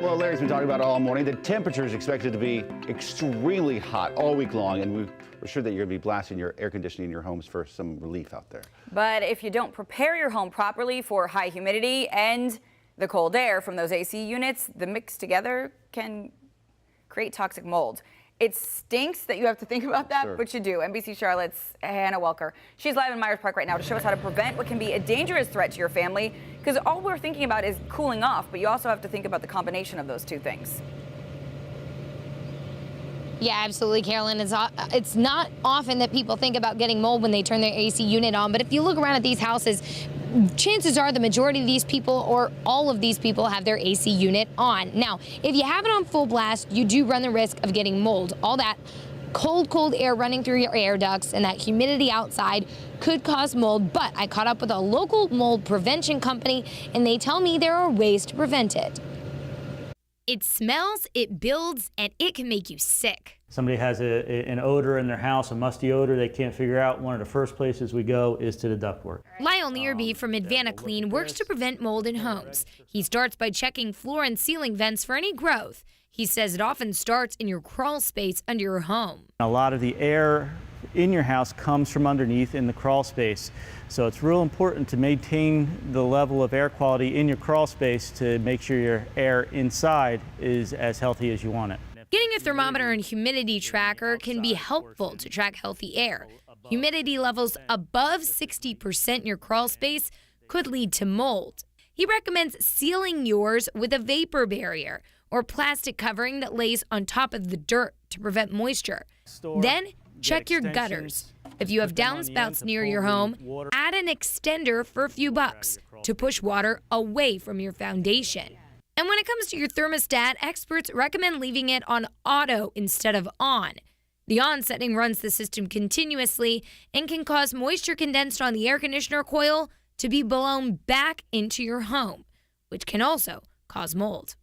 Well, Larry's been talking about it all morning. The temperature is expected to be extremely hot all week long, and we're sure that you're going to be blasting your air conditioning in your homes for some relief out there. But if you don't prepare your home properly for high humidity and the cold air from those AC units, the mix together can create toxic mold. It stinks that you have to think about that, Sure. but you do. NBC Charlotte's Hannah Welker. She's live in Myers Park right now to show us how to prevent what can be a dangerous threat to your family, because all we're thinking about is cooling off, but you also have to think about the combination of those two things. Yeah, absolutely, Carolyn. It's not often that people think about getting mold when they turn their AC unit on, but if you look around at these houses, chances are the majority of these people or all of these people have their AC unit on. Now, if you have it on full blast, you do run the risk of getting mold. All that cold air running through your air ducts and that humidity outside could cause mold, but I caught up with a local mold prevention company and they tell me there are ways to prevent it. It smells, it builds, and it can make you sick. Somebody has an odor in their house, a musty odor they can't figure out. One of the first places we go is to the ductwork. Lyle Nearby from Advana Clean works to prevent mold in homes. He starts by checking floor and ceiling vents for any growth. He says it often starts in your crawl space under your home. A lot of the air in your house comes from underneath in the crawl space. So it's real important to maintain the level of air quality in your crawl space to make sure your air inside is as healthy as you want it. Getting a thermometer and humidity tracker can be helpful to track healthy air. Humidity levels above 60% in your crawl space could lead to mold. He recommends sealing yours with a vapor barrier or plastic covering that lays on top of the dirt to prevent moisture. Then check your gutters. If you have downspouts near your home, add an extender for a few bucks to push water away from your foundation. And when it comes to your thermostat, experts recommend leaving it on auto instead of on. The on setting runs the system continuously and can cause moisture condensed on the air conditioner coil to be blown back into your home, which can also cause mold.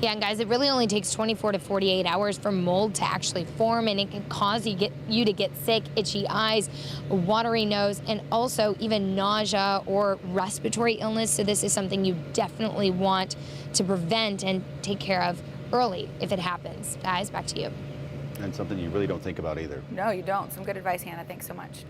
Yeah, and guys, it really only takes 24 to 48 hours for mold to actually form, and it can cause you to get sick, itchy eyes, watery nose, and also even nausea or respiratory illness. So this is something you definitely want to prevent and take care of early if it happens. Guys, back to you. And something you really don't think about either. No, you don't. Some good advice, Hannah. Thanks so much.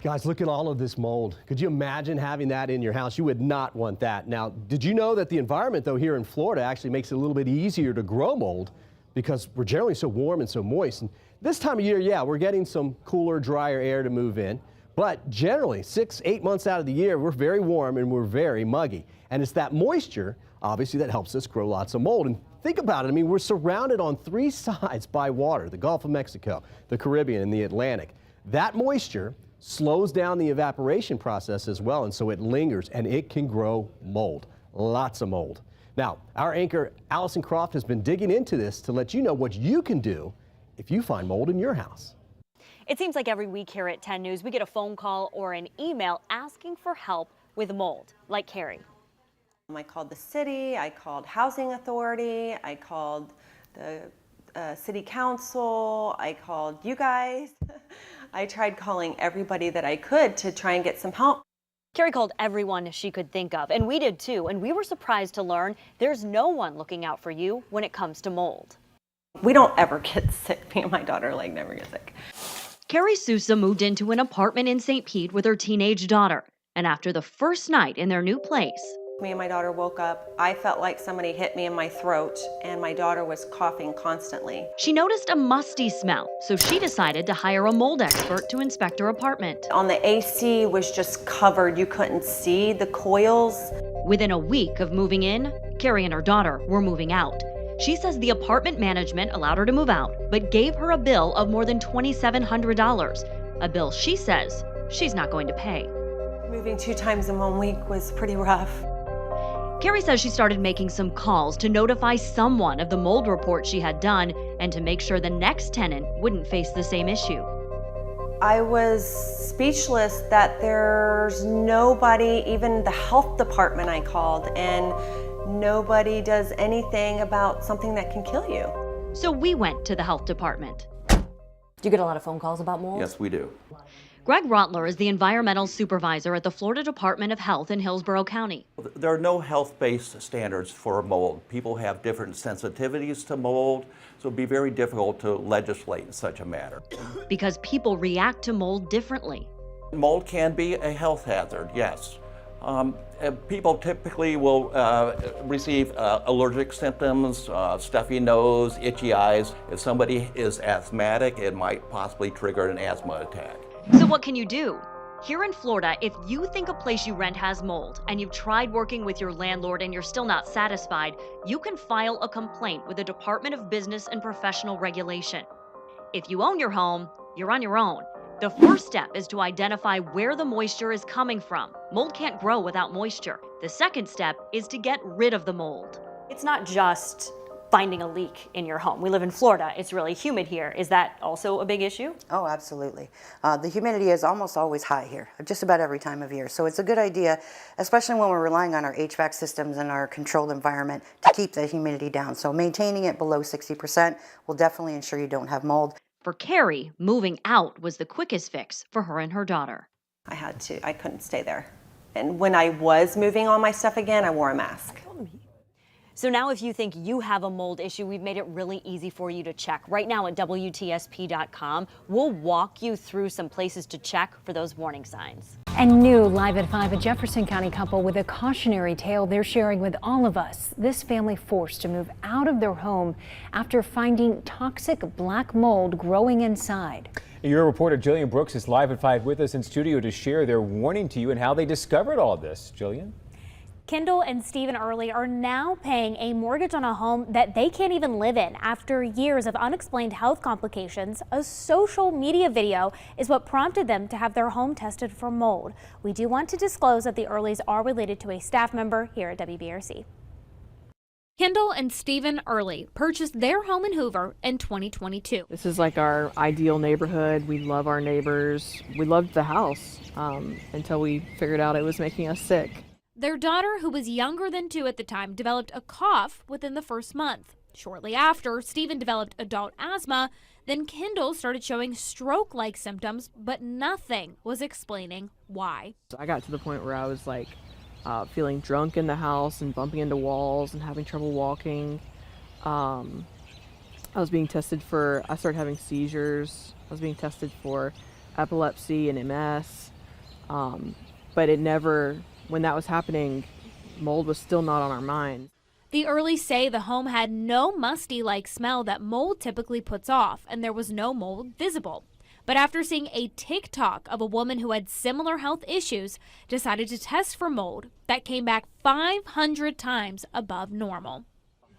Guys, look at all of this mold. Could you imagine having that in your house? You would not want that. Now, did you know that the environment, though, here in Florida actually makes it a little bit easier to grow mold because we're generally so warm and so moist. And this time of year, yeah, we're getting some cooler, drier air to move in. But generally, 6-8 months out of the year, we're very warm and we're very muggy. And it's that moisture, obviously, that helps us grow lots of mold. And think about it. I mean, we're surrounded on 3 sides by water, the Gulf of Mexico, the Caribbean, and the Atlantic. That moisture slows down the evaporation process as well, and so it lingers and it can grow mold, lots of mold. Now, our anchor Allison Croft has been digging into this to let you know what you can do if you find mold in your house. It seems like every week here at 10 News we get a phone call or an email asking for help with mold, like Carrie. I called the city, I called housing authority, I called the city council, I called you guys. I tried calling everybody that I could to try and get some help. Carrie called everyone she could think of, and we did too, and we were surprised to learn there's no one looking out for you when it comes to mold. We don't ever get sick. Me and my daughter never get sick. Carrie Sousa moved into an apartment in St. Pete with her teenage daughter, and after the first night in their new place, Me and my daughter woke up. I felt like somebody hit me in my throat, and my daughter was coughing constantly. she noticed a musty smell, so she decided to hire a mold expert to inspect her apartment. On the AC was just covered. You couldn't see the coils. Within a week of moving in, Carrie and her daughter were moving out. She says the apartment management allowed her to move out, but gave her a bill of more than $2,700, a bill she says she's not going to pay. Moving 2 times in 1 week was pretty rough. Carrie says she started making some calls to notify someone of the mold report she had done and to make sure the next tenant wouldn't face the same issue. I was speechless that there's nobody, even the health department I called, and nobody does anything about something that can kill you. So we went to the health department. Do you get a lot of phone calls about mold? Yes, we do. Greg Rotler is the environmental supervisor at the Florida Department of Health in Hillsborough County. There are no health-based standards for mold. People have different sensitivities to mold, so it'd be very difficult to legislate in such a matter. Because people react to mold differently. Mold can be a health hazard, yes. People typically will receive allergic symptoms, stuffy nose, itchy eyes. If somebody is asthmatic, it might possibly trigger an asthma attack. So what can you do? Here in Florida, if you think a place you rent has mold and you've tried working with your landlord and you're still not satisfied, you can file a complaint with the Department of Business and Professional Regulation. If you own your home, you're on your own. The first step is to identify where the moisture is coming from. Mold can't grow without moisture. The second step is to get rid of the mold. It's not just finding a leak in your home. We live in Florida. It's really humid here. Is that also a big issue? Oh, absolutely. The humidity is almost always high here, just about every time of year. So it's a good idea, especially when we're relying on our HVAC systems and our controlled environment to keep the humidity down. So maintaining it below 60% will definitely ensure you don't have mold. For Carrie, moving out was the quickest fix for her and her daughter. I couldn't stay there. And when I was moving all my stuff again, I wore a mask. So now if you think you have a mold issue, we've made it really easy for you to check. Right now at WTSP.com, we'll walk you through some places to check for those warning signs. And new Live at 5, a Jefferson County couple with a cautionary tale they're sharing with all of us. This family forced to move out of their home after finding toxic black mold growing inside. Your reporter Jillian Brooks is live at 5 with us in studio to share their warning to you and how they discovered all this. Jillian? Kendall and Stephen Early are now paying a mortgage on a home that they can't even live in after years of unexplained health complications. A social media video is what prompted them to have their home tested for mold. We do want to disclose that the Earlys are related to a staff member here at WBRC. Kendall and Stephen Early purchased their home in Hoover in 2022. This is like our ideal neighborhood. We love our neighbors. We loved the house until we figured out it was making us sick. Their daughter, who was younger than 2 at the time, developed a cough within the first month. Shortly after, Stephen developed adult asthma. Then Kendall started showing stroke-like symptoms, but nothing was explaining why. I got to the point where I was like feeling drunk in the house and bumping into walls and having trouble walking. I was being tested I started having seizures. I was being tested for epilepsy and MS, but it never... When that was happening, mold was still not on our minds. The Earlys say the home had no musty-like smell that mold typically puts off, and there was no mold visible. But after seeing a TikTok of a woman who had similar health issues, decided to test for mold that came back 500 times above normal.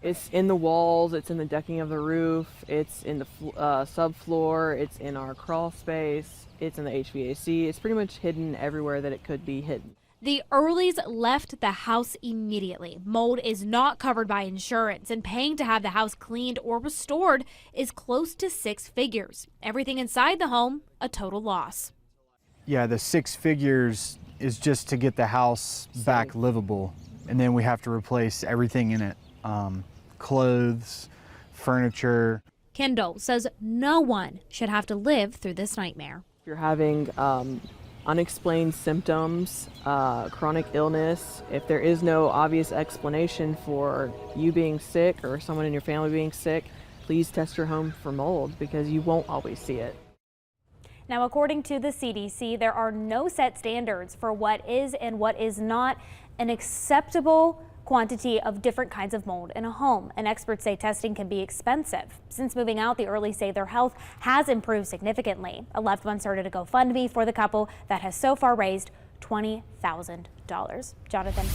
It's in the walls, it's in the decking of the roof, it's in the subfloor, it's in our crawl space, it's in the HVAC. It's pretty much hidden everywhere that it could be hidden. The Earlys left the house immediately. Mold is not covered by insurance, and paying to have the house cleaned or restored is close to 6 figures. Everything inside the home, a total loss. Yeah, the 6 figures is just to get the house back livable. And then we have to replace everything in it. Clothes, furniture. Kendall says no one should have to live through this nightmare. If you're having unexplained symptoms, chronic illness, if there is no obvious explanation for you being sick or someone in your family being sick, please test your home for mold because you won't always see it. Now, according to the CDC, there are no set standards for what is and what is not an acceptable quantity of different kinds of mold in a home, and experts say testing can be expensive. Since moving out, the Earlys say their health has improved significantly. A loved one started a GoFundMe for the couple that has so far raised $20,000. Jonathan.